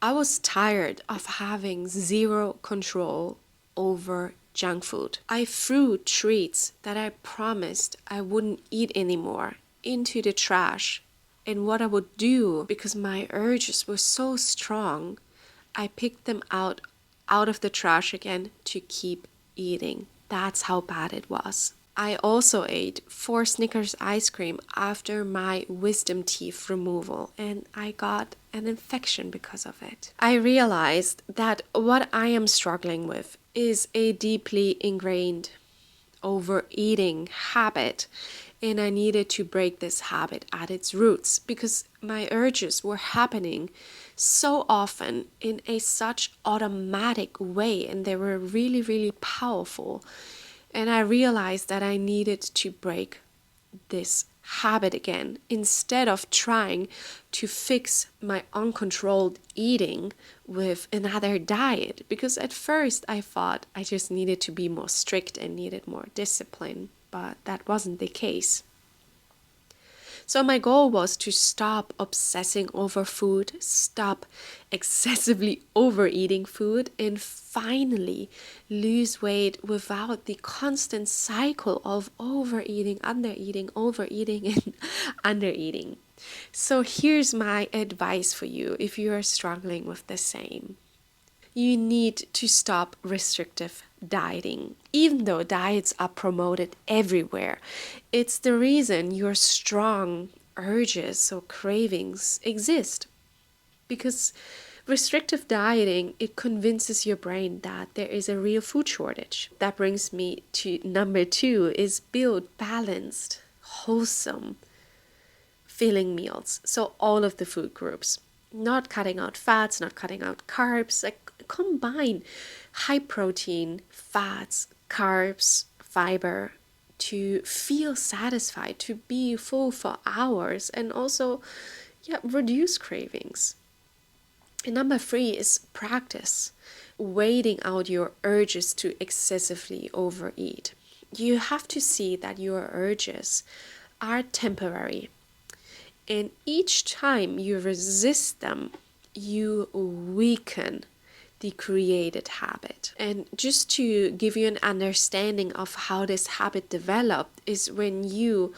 I was tired of having zero control over junk food. I threw treats that I promised I wouldn't eat anymore into the trash. And what I would do, because my urges were so strong, I picked them out of the trash again to keep eating. That's how bad it was. I also ate 4 Snickers ice cream after my wisdom teeth removal, and I got an infection because of it. I realized that what I am struggling with is a deeply ingrained overeating habit, and I needed to break this habit at its roots because my urges were happening so often in a such automatic way, and they were really, really powerful. And I realized that I needed to break this habit again instead of trying to fix my uncontrolled eating with another diet. Because at first I thought I just needed to be more strict and needed more discipline, but that wasn't the case. So my goal was to stop obsessing over food, stop excessively overeating food, and finally lose weight without the constant cycle of overeating, undereating, overeating, and undereating. So here's my advice for you if you are struggling with the same. You need to stop restrictive dieting. Even though diets are promoted everywhere, it's the reason your strong urges or cravings exist. Because restrictive dieting, it convinces your brain that there is a real food shortage. That brings me to number 2 is build balanced, wholesome, filling meals. So all of the food groups, not cutting out fats, not cutting out carbs, like combine high protein, fats, carbs, fiber to feel satisfied, to be full for hours, and also reduce cravings. And number 3 is practice waiting out your urges to excessively overeat. You have to see that your urges are temporary. And each time you resist them, you weaken the created habit. And just to give you an understanding of how this habit developed is when you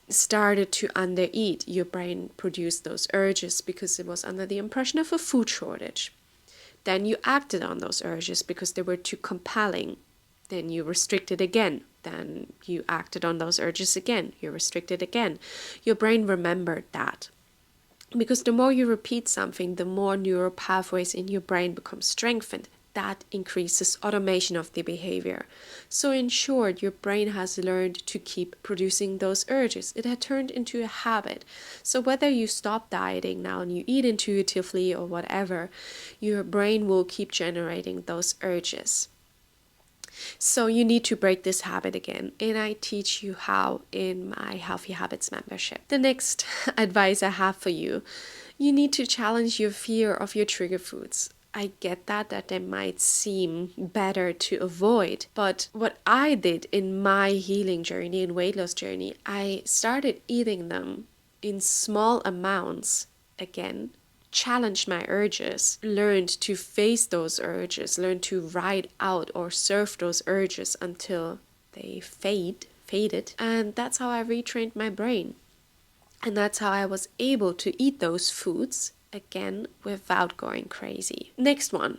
started to undereat, your brain produced those urges because it was under the impression of a food shortage. Then you acted on those urges because they were too compelling. Then you restricted again. Then you acted on those urges again. You restricted again. Your brain remembered that. Because the more you repeat something, the more neural pathways in your brain become strengthened. That increases automation of the behavior. So in short, your brain has learned to keep producing those urges. It had turned into a habit. So whether you stop dieting now and you eat intuitively or whatever, your brain will keep generating those urges. So you need to break this habit again, and I teach you how in my Healthy Habits membership. The next advice I have for you, you need to challenge your fear of your trigger foods. I get that they might seem better to avoid, but what I did in my healing journey and weight loss journey, I started eating them in small amounts again, challenged my urges, learned to face those urges, learned to ride out or surf those urges until they faded. And that's how I retrained my brain. And that's how I was able to eat those foods again without going crazy. Next one,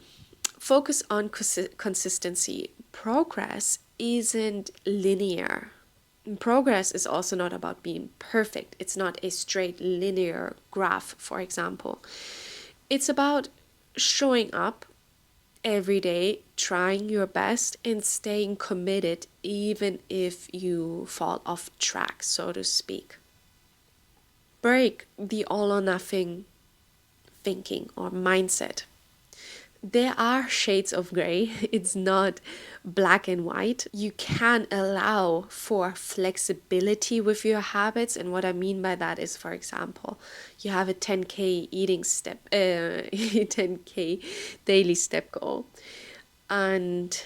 focus on consistency. Progress isn't linear. Progress is also not about being perfect. It's not a straight linear graph, for example. It's about showing up every day, trying your best, and staying committed even if you fall off track, so to speak. Break the all or nothing thinking or mindset. There are shades of gray. It's not black and white. You can allow for flexibility with your habits. And what I mean by that is, for example, you have a 10K eating step, 10K daily step goal. And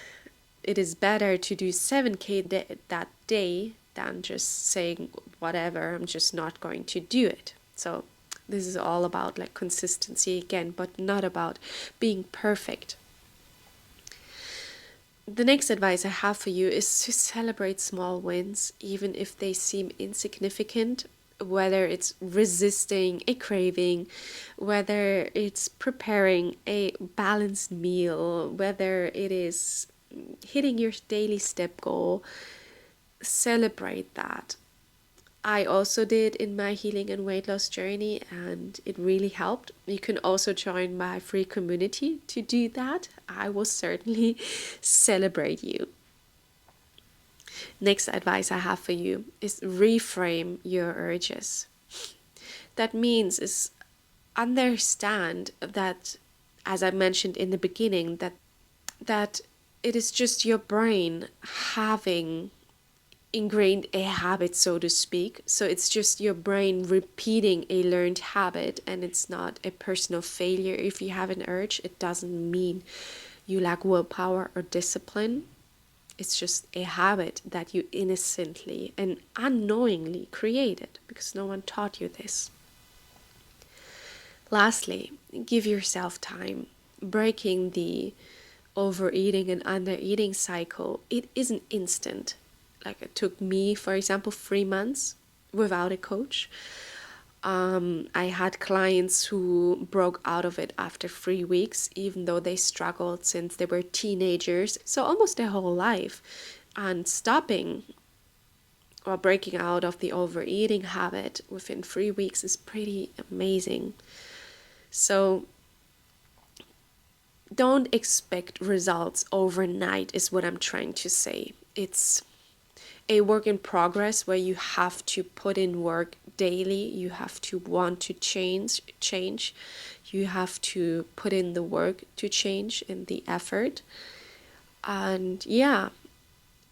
it is better to do 7K that day than just saying, whatever, I'm just not going to do it. So This is all about like consistency again, but not about being perfect. The next advice I have for you is to celebrate small wins, even if they seem insignificant, whether it's resisting a craving, whether it's preparing a balanced meal, whether it is hitting your daily step goal. Celebrate that. I also did in my healing and weight loss journey, and it really helped. You can also join my free community to do that. I will certainly celebrate you. Next advice I have for you is reframe your urges. That means is understand that, as I mentioned in the beginning, that it is just your brain having ingrained a habit, so to speak. So it's just your brain repeating a learned habit, and it's not a personal failure. If you have an urge, it doesn't mean you lack willpower or discipline. It's just a habit that you innocently and unknowingly created because no one taught you this. Lastly, give yourself time. Breaking the overeating and undereating cycle, it isn't instant. Like it took me, for example, 3 months without a coach. I had clients who broke out of it after 3 weeks, even though they struggled since they were teenagers, so almost their whole life. And stopping or breaking out of the overeating habit within 3 weeks is pretty amazing. So don't expect results overnight is what I'm trying to say. It's a work in progress where you have to put in work daily. You have to want to change. You have to put in the work to change and the effort. And yeah,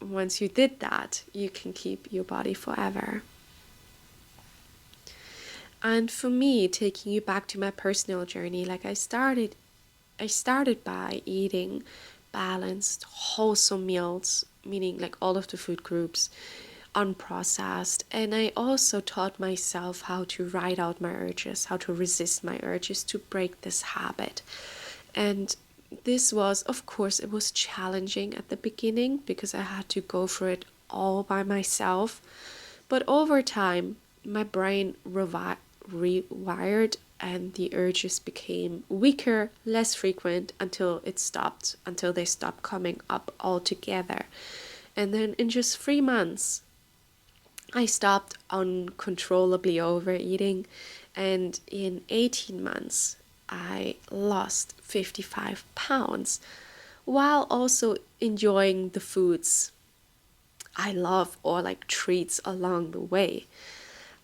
once you did that, you can keep your body forever. And for me, taking you back to my personal journey, like I started by eating balanced, wholesome meals, meaning like all of the food groups, unprocessed. And I also taught myself how to write out my urges, how to resist my urges, to break this habit. And this was, of course, it was challenging at the beginning because I had to go through it all by myself. But over time, my brain rewired, and the urges became weaker, less frequent until they stopped coming up altogether. And then in just 3 months, I stopped uncontrollably overeating, and in 18 months, I lost 55 pounds while also enjoying the foods I love or like treats along the way.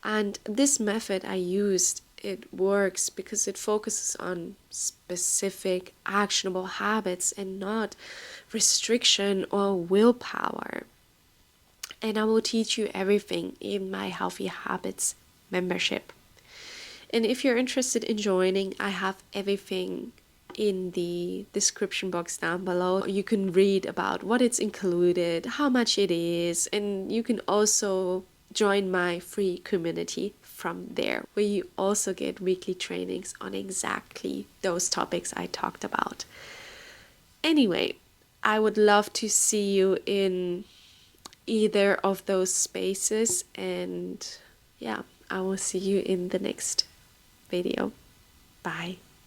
And this method I used, it works because it focuses on specific actionable habits and not restriction or willpower. And I will teach you everything in my Healthy Habits membership. And if you're interested in joining, I have everything in the description box down below. You can read about what it's included, how much it is, and you can also join my free community from there, where you also get weekly trainings on exactly those topics I talked about. Anyway, I would love to see you in either of those spaces, and yeah, I will see you in the next video. Bye.